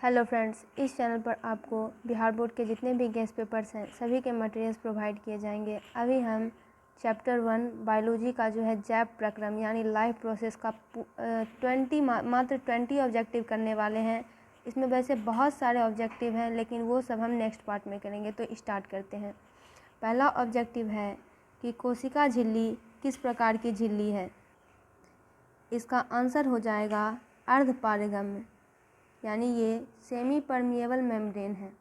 Hello friends, इस channel पर आपको बिहार बोर्ड के जितने भी गेस्ट पेपर्स हैं सभी के मटेरियल्स प्रोवाइड किए जाएंगे। अभी हम चैप्टर 1 बायोलॉजी का जो है जैव प्रक्रम यानी लाइफ प्रोसेस का मात्र 20 ऑब्जेक्टिव करने वाले हैं। इसमें वैसे बहुत सारे ऑब्जेक्टिव हैं लेकिन वो सब हम नेक्स्ट पार्ट में करेंगे। तो स्टार्ट करते हैं। पहला ऑब्जेक्टिव है कि कोशिका झिल्ली किस प्रकार की झिल्ली है। इसका आंसर हो जाएगा अर्धपारगम्य, यानी ये सेमी परमिएबल मेम्ब्रेन है।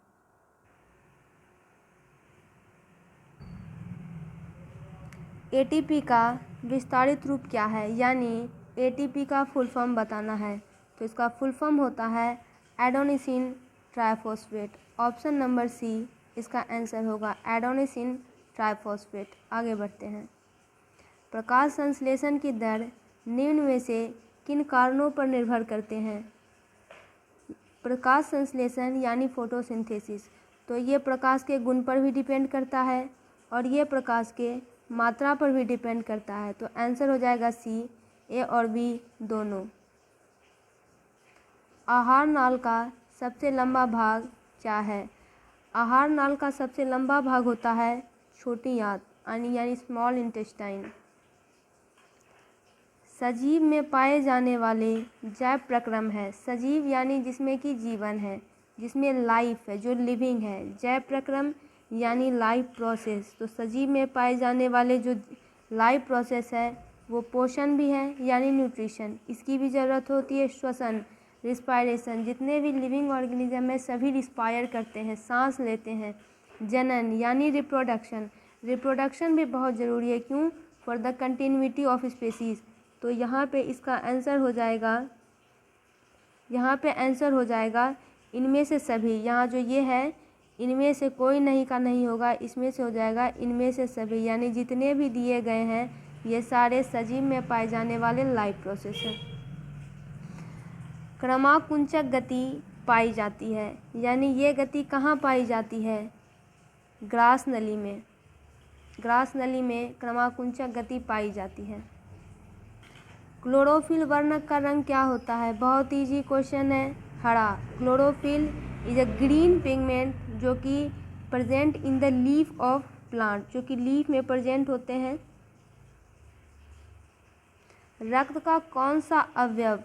एटीपी का विस्तारित रूप क्या है, यानी एटीपी का फुल फॉर्म बताना है। तो इसका फुल फॉर्म होता है adenosine triphosphate. Option number C इसका आंसर होगा एडेनोसिन ट्राइफॉस्फेट। आगे बढ़ते हैं। प्रकाश संश्लेषण की दर निम्न में से किन कारणों पर निर्भर करते हैं। प्रकाश संश्लेषण यानी फोटोसिंथेसिस, तो ये प्रकाश के गुण पर भी डिपेंड करता है और ये प्रकाश के मात्रा पर भी डिपेंड करता है। तो आंसर हो जाएगा सी, ए और बी दोनों। आहार नाल का सबसे लंबा भाग क्या है। आहार नाल का सबसे लंबा भाग होता है छोटी आंत यानी स्मॉल इंटेस्टाइन। सजीव में पाए जाने वाले जैव प्रक्रम है। सजीव यानी जिसमें कि जीवन है, जिसमें लाइफ है, जो लिविंग है। जैव प्रक्रम यानी लाइफ प्रोसेस। तो सजीव में पाए जाने वाले जो लाइफ प्रोसेस है वो पोषण भी है यानी न्यूट्रिशन, इसकी भी ज़रूरत होती है। श्वसन, रिस्पायरेशन, जितने भी लिविंग ऑर्गेनिज्म है सभी रिस्पायर करते हैं, सांस लेते हैं। जनन यानी रिप्रोडक्शन, रिप्रोडक्शन भी बहुत ज़रूरी है। क्यों? For the continuity of species. तो यहाँ पे इसका आंसर हो जाएगा, इनमें से सभी। यहाँ जो ये है इनमें से कोई नहीं का नहीं होगा, इसमें से हो जाएगा इनमें से सभी, यानी जितने भी दिए गए हैं ये सारे सजीव में पाए जाने वाले लाइफ प्रोसेस हैं। क्रमाकुंचक गति पाई जाती है, यानी ये गति कहाँ पाई जाती है? ग्रास नली में। ग्रास नली में क्रमाकुंचक गति पाई जाती है। क्लोरोफिल वर्णक का रंग क्या होता है? बहुत ईजी क्वेश्चन है, हरा। Chlorophyll is a green pigment जो कि present in the leaf of plant, जो कि लीफ में प्रेजेंट होते हैं। रक्त का कौन सा अवयव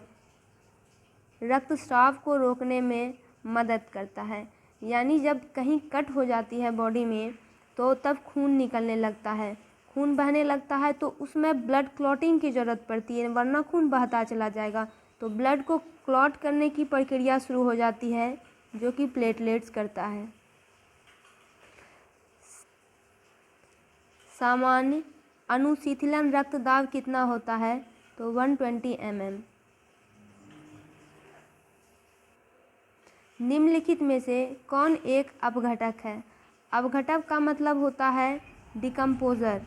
रक्तस्राव को रोकने में मदद करता है? यानी जब कहीं कट हो जाती है बॉडी में तो तब खून निकलने लगता है, खून बहने लगता है, तो उसमें ब्लड क्लॉटिंग की ज़रूरत पड़ती है, वरना खून बहता चला जाएगा। तो ब्लड को क्लॉट करने की प्रक्रिया शुरू हो जाती है जो कि प्लेटलेट्स करता है। सामान्य अनुशीतलन रक्तदाब कितना होता है? तो 120 mm। निम्नलिखित में से कौन एक अपघटक है? अपघटक का मतलब होता है डिकम्पोजर।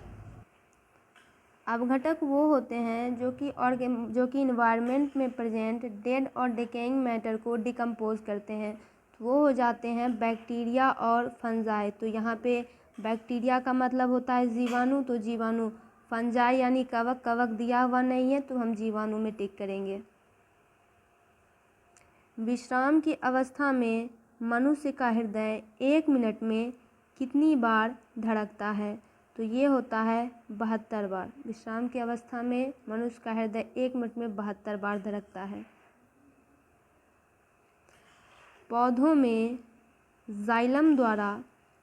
अपघटक वो होते हैं जो कि इन्वायरमेंट में प्रेजेंट डेड और डिकेइंग मैटर को डिकम्पोज करते हैं। तो वो हो जाते हैं बैक्टीरिया और फंजाई। तो यहाँ पे बैक्टीरिया का मतलब होता है जीवाणु, तो जीवाणु। फंजाई यानी कवक, कवक दिया हुआ नहीं है तो हम जीवाणु में टिक करेंगे। विश्राम की अवस्था में मनुष्य का हृदय 1 मिनट में कितनी बार धड़कता है? तो ये होता है 72 बार। विश्राम की अवस्था में मनुष्य का हृदय 1 मिनट में 72 बार धड़कता है। पौधों में जाइलम द्वारा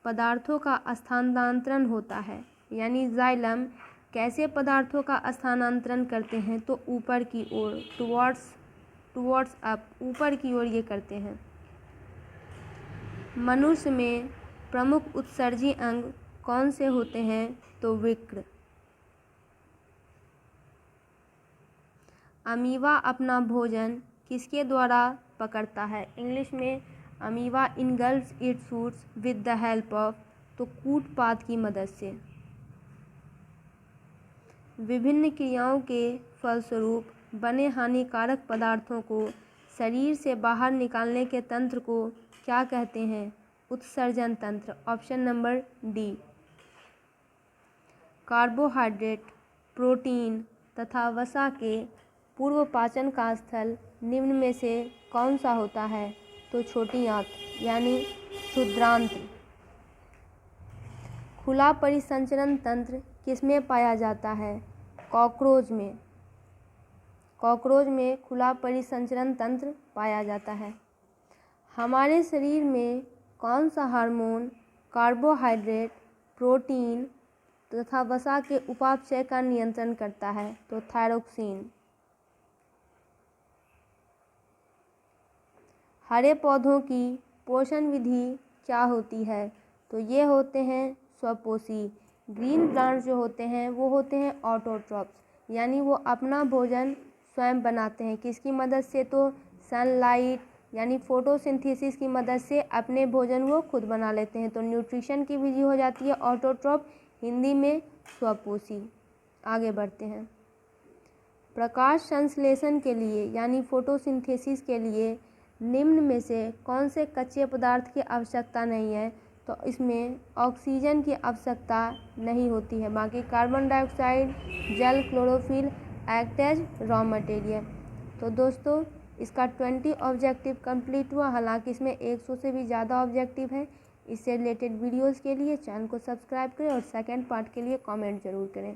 पदार्थों का स्थानांतरण होता है, यानी जाइलम कैसे पदार्थों का स्थानांतरण करते हैं? तो ऊपर की ओर, टुवर्ड्स अप, ऊपर की ओर ये करते हैं। मनुष्य में प्रमुख उत्सर्जी अंग कौन से होते हैं? तो वृक्क। अमीबा अपना भोजन किसके द्वारा पकड़ता है? इंग्लिश में amoeba engulfs its foods with the help of, तो कूटपाद की मदद से। विभिन्न क्रियाओं के फलस्वरूप बने हानिकारक पदार्थों को शरीर से बाहर निकालने के तंत्र को क्या कहते हैं? उत्सर्जन तंत्र। Option number D. Carbohydrate, protein तथा वसा के पूर्व पाचन का स्थल निम्न में से कौन सा होता है? तो छोटी आंत यानी क्षुद्रांत्र। खुला परिसंचरण तंत्र किसमें पाया जाता है? कॉकरोच में। कॉकरोच में खुला परिसंचरण तंत्र पाया जाता है। हमारे शरीर में कौन सा हार्मोन कार्बोहाइड्रेट, प्रोटीन तथा वसा के उपापचय का नियंत्रण करता है? तो थायरोक्सिन। हरे पौधों की पोषण विधि क्या होती है? तो ये होते हैं स्वपोषी। ग्रीन प्लांट्स जो होते हैं वो होते हैं ऑटोट्रॉप्स, यानी वो अपना भोजन स्वयं बनाते हैं। किसकी मदद से? तो सनलाइट यानी फोटोसिंथेसिस की मदद से अपने भोजन वो खुद बना लेते हैं। तो न्यूट्रिशन की विधि हो जाती है ऑटोट्रॉप, हिंदी में स्वपोषी। आगे बढ़ते हैं। प्रकाश संश्लेषण के लिए यानी फोटोसिंथेसिस के लिए निम्न में से कौन से कच्चे पदार्थ की आवश्यकता नहीं है? तो इसमें ऑक्सीजन की आवश्यकता नहीं होती है। बाकी कार्बन डाइऑक्साइड, जल, chlorophyll act as raw material. तो दोस्तों इसका 20 ऑब्जेक्टिव कंप्लीट हुआ। हालांकि इसमें 100 से भी ज़्यादा ऑब्जेक्टिव है। इससे रिलेटेड वीडियोज़ के लिए चैनल को सब्सक्राइब करें और सेकेंड पार्ट के लिए कमेंट ज़रूर करें।